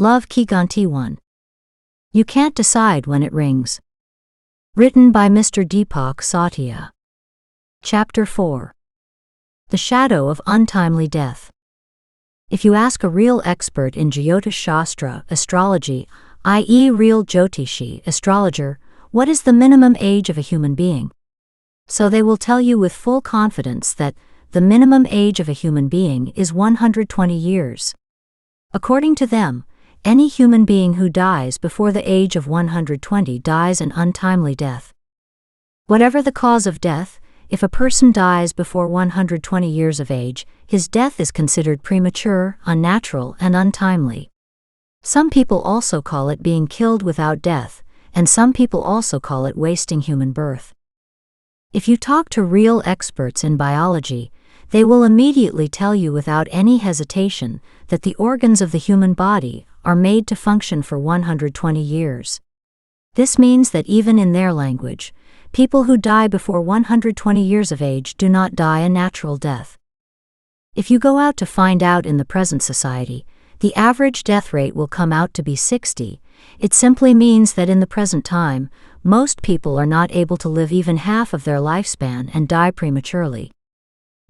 Love Ki Ghanti 1. You Can't Decide When It Rings. Written by Mr. Deepak Satya. Chapter 4. The Shadow of Untimely Death. If you ask a real expert in Jyotish Shastra, astrology, i.e. real Jyotishi, astrologer, what is the minimum age of a human being? So they will tell you with full confidence that the minimum age of a human being is 120 years. According to them, any human being who dies before the age of 120 dies an untimely death. Whatever the cause of death, if a person dies before 120 years of age, his death is considered premature, unnatural, and untimely. Some people also call it being killed without death, and some people also call it wasting human birth. If you talk to real experts in biology, they will immediately tell you without any hesitation that the organs of the human body are made to function for 120 years. This means that even in their language, people who die before 120 years of age do not die a natural death. If you go out to find out in the present society, the average death rate will come out to be 60. It simply means that in the present time, most people are not able to live even half of their lifespan and die prematurely.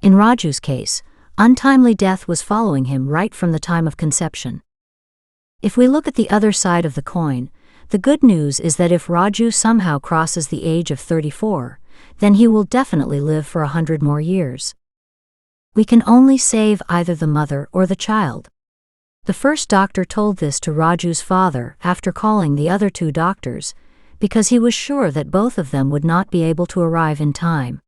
In Raju's case, untimely death was following him right from the time of conception. If we look at the other side of the coin, the good news is that if Raju somehow crosses the age of 34, then he will definitely live for 100 more years. We can only save either the mother or the child. The first doctor told this to Raju's father after calling the other two doctors, because he was sure that both of them would not be able to arrive in time.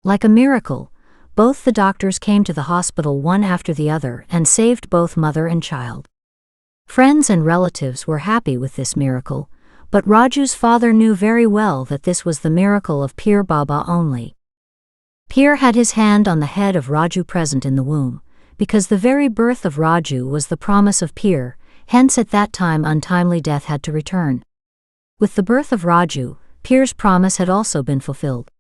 Like a miracle, both the doctors came to the hospital one after the other and saved both mother and child. Friends and relatives were happy with this miracle, but Raju's father knew very well that this was the miracle of Pir Baba only. Pir had his hand on the head of Raju present in the womb, because the very birth of Raju was the promise of Pir, hence at that time untimely death had to return. With the birth of Raju, Pir's promise had also been fulfilled.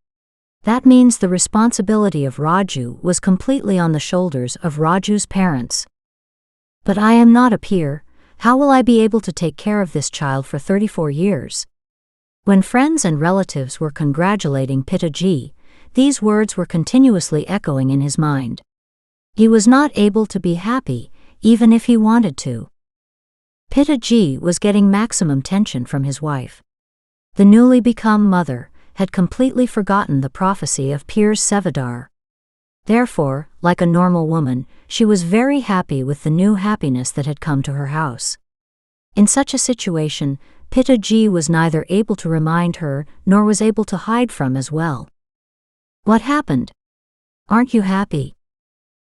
That means the responsibility of Raju was completely on the shoulders of Raju's parents. But I am not a Pir. How will I be able to take care of this child for 34 years? When friends and relatives were congratulating Pitaji, these words were continuously echoing in his mind. He was not able to be happy, even if he wanted to. Pitaji was getting maximum tension from his wife. The newly become mother had completely forgotten the prophecy of Pir's Sevadar. Therefore, like a normal woman, she was very happy with the new happiness that had come to her house. In such a situation, Pitaji was neither able to remind her nor was able to hide from as well. What happened? Aren't you happy?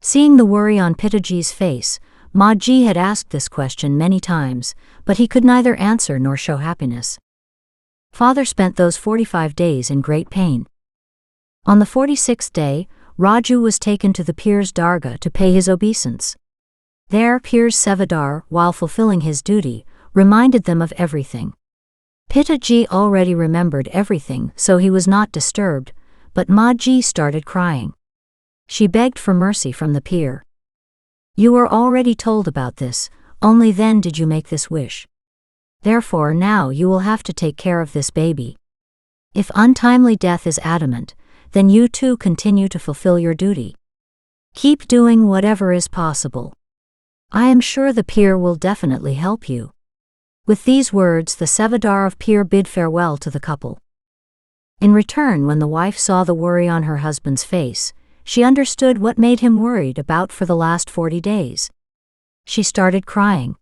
Seeing the worry on Pitaji's face, Maji had asked this question many times, but he could neither answer nor show happiness. Father spent those 45 days in great pain. On the 46th day, Raju was taken to the Pir's Dargah to pay his obeisance. There Pir's Sevadar, while fulfilling his duty, reminded them of everything. Pitaji already remembered everything, so he was not disturbed, but Maji started crying. She begged for mercy from the Pir. You were already told about this, only then did you make this wish. Therefore now you will have to take care of this baby. If untimely death is adamant, then you too continue to fulfill your duty. Keep doing whatever is possible. I am sure the Pir will definitely help you. With these words the Sevadar of Pir bid farewell to the couple. In return, when the wife saw the worry on her husband's face, she understood what made him worried about for the last 40 days. She started crying.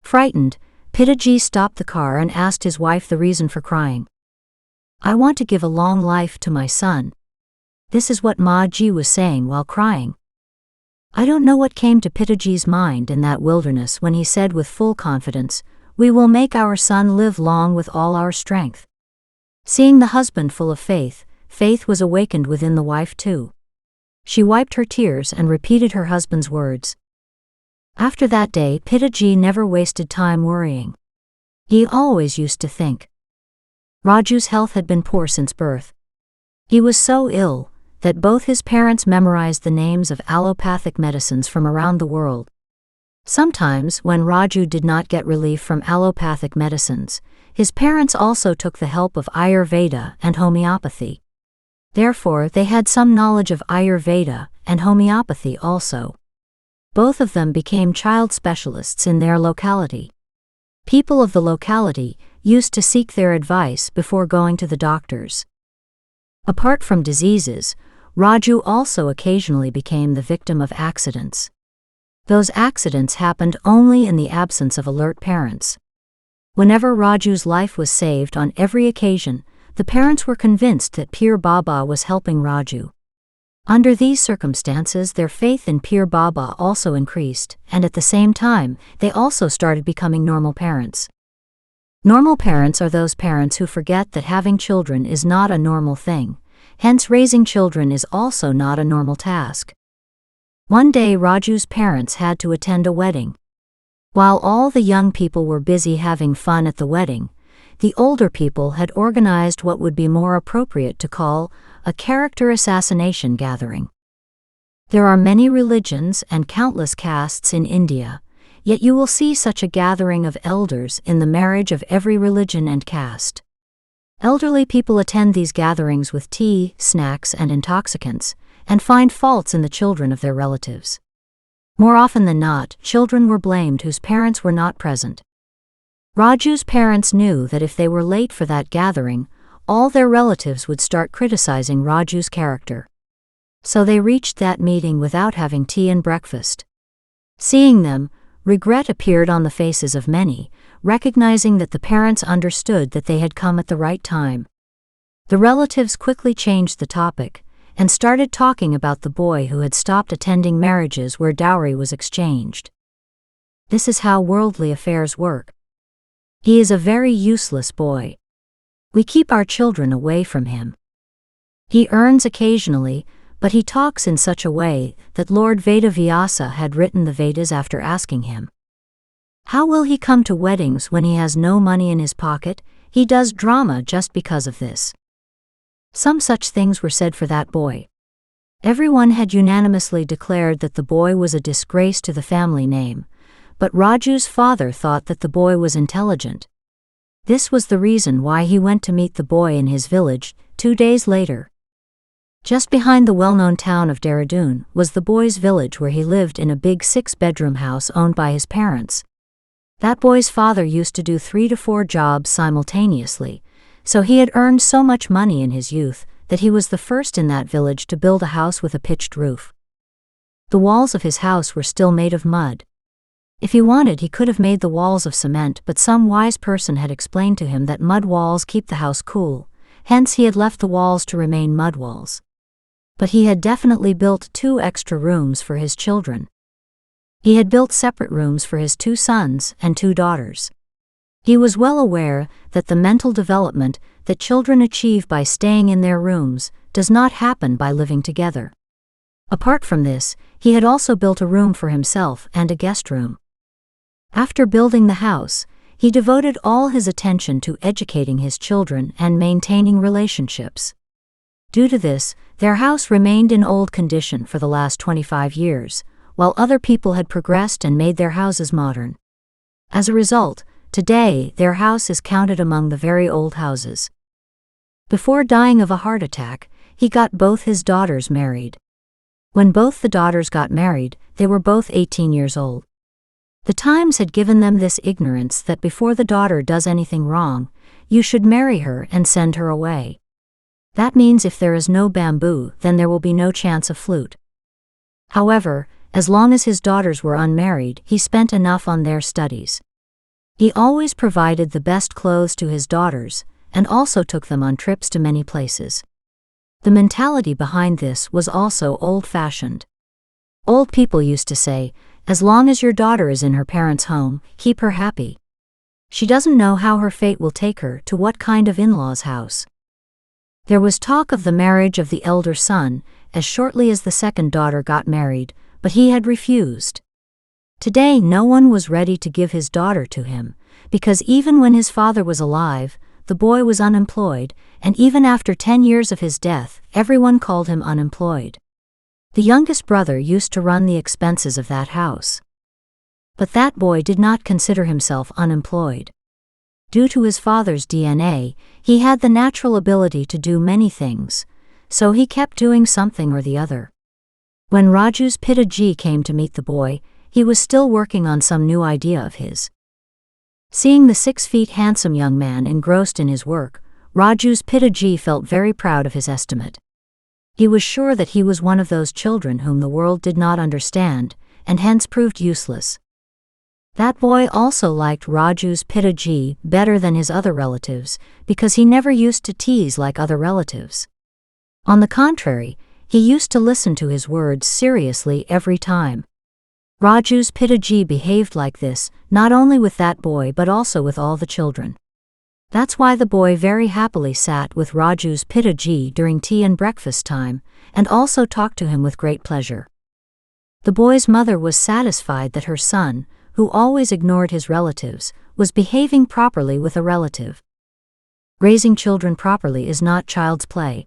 Frightened, Pitaji stopped the car and asked his wife the reason for crying. I want to give a long life to my son. This is what Maji was saying while crying. I don't know what came to Pitaji's mind in that wilderness when he said with full confidence, we will make our son live long with all our strength. Seeing the husband full of faith, faith was awakened within the wife too. She wiped her tears and repeated her husband's words. After that day, Pitaji never wasted time worrying. He always used to think. Raju's health had been poor since birth. He was so ill that both his parents memorized the names of allopathic medicines from around the world. Sometimes, when Raju did not get relief from allopathic medicines, his parents also took the help of Ayurveda and homeopathy. Therefore, they had some knowledge of Ayurveda and homeopathy also. Both of them became child specialists in their locality. People of the locality used to seek their advice before going to the doctors. Apart from diseases, Raju also occasionally became the victim of accidents. Those accidents happened only in the absence of alert parents. Whenever Raju's life was saved on every occasion, the parents were convinced that Pir Baba was helping Raju. Under these circumstances, their faith in Pir Baba also increased, and at the same time, they also started becoming normal parents. Normal parents are those parents who forget that having children is not a normal thing, hence raising children is also not a normal task. One day Raju's parents had to attend a wedding. While all the young people were busy having fun at the wedding, the older people had organized what would be more appropriate to call a character assassination gathering. There are many religions and countless castes in India, yet you will see such a gathering of elders in the marriage of every religion and caste. Elderly people attend these gatherings with tea, snacks, and intoxicants, and find faults in the children of their relatives. More often than not, children were blamed whose parents were not present. Raju's parents knew that if they were late for that gathering, all their relatives would start criticizing Raju's character. So they reached that meeting without having tea and breakfast. Seeing them, regret appeared on the faces of many, recognizing that the parents understood that they had come at the right time. The relatives quickly changed the topic, and started talking about the boy who had stopped attending marriages where dowry was exchanged. This is how worldly affairs work. He is a very useless boy. We keep our children away from him. He earns occasionally, but he talks in such a way that Lord Vedavyasa had written the Vedas after asking him. How will he come to weddings when he has no money in his pocket? He does drama just because of this. Some such things were said for that boy. Everyone had unanimously declared that the boy was a disgrace to the family name, but Raju's father thought that the boy was intelligent. This was the reason why he went to meet the boy in his village 2 days later. Just behind the well-known town of Dehradun was the boy's village where he lived in a big 6-bedroom house owned by his parents. That boy's father used to do 3 to 4 jobs simultaneously, so he had earned so much money in his youth that he was the first in that village to build a house with a pitched roof. The walls of his house were still made of mud. If he wanted, he could have made the walls of cement, but some wise person had explained to him that mud walls keep the house cool, hence he had left the walls to remain mud walls. But he had definitely built 2 extra rooms for his children. He had built separate rooms for his 2 sons and 2 daughters. He was well aware that the mental development that children achieve by staying in their rooms does not happen by living together. Apart from this, he had also built a room for himself and a guest room. After building the house, he devoted all his attention to educating his children and maintaining relationships. Due to this, their house remained in old condition for the last 25 years, while other people had progressed and made their houses modern. As a result, today their house is counted among the very old houses. Before dying of a heart attack, he got both his daughters married. When both the daughters got married, they were both 18 years old. The times had given them this ignorance that before the daughter does anything wrong, you should marry her and send her away. That means if there is no bamboo, then there will be no chance of flute. However, as long as his daughters were unmarried, he spent enough on their studies. He always provided the best clothes to his daughters, and also took them on trips to many places. The mentality behind this was also old-fashioned. Old people used to say, as long as your daughter is in her parents' home, keep her happy. She doesn't know how her fate will take her to what kind of in-laws' house. There was talk of the marriage of the elder son, as shortly as the second daughter got married, but he had refused. Today no one was ready to give his daughter to him, because even when his father was alive, the boy was unemployed, and even after 10 years of his death, everyone called him unemployed. The youngest brother used to run the expenses of that house. But that boy did not consider himself unemployed. Due to his father's DNA, he had the natural ability to do many things, so he kept doing something or the other. When Raju's Pitaji came to meet the boy, he was still working on some new idea of his. Seeing the 6 feet handsome young man engrossed in his work, Raju's Pitaji felt very proud of his estimate. He was sure that he was one of those children whom the world did not understand, and hence proved useless. That boy also liked Raju's Pitaji better than his other relatives, because he never used to tease like other relatives. On the contrary, he used to listen to his words seriously every time. Raju's Pitaji behaved like this, not only with that boy but also with all the children. That's why the boy very happily sat with Raju's Pitaji during tea and breakfast time, and also talked to him with great pleasure. The boy's mother was satisfied that her son, who always ignored his relatives, was behaving properly with a relative. Raising children properly is not child's play.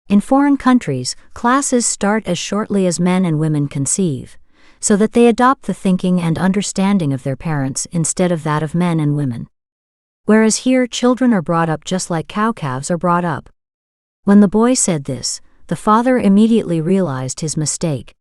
In foreign countries, classes start as shortly as men and women conceive, so that they adopt the thinking and understanding of their parents instead of that of men and women. Whereas here children are brought up just like cow-calves are brought up. When the boy said this, the father immediately realized his mistake,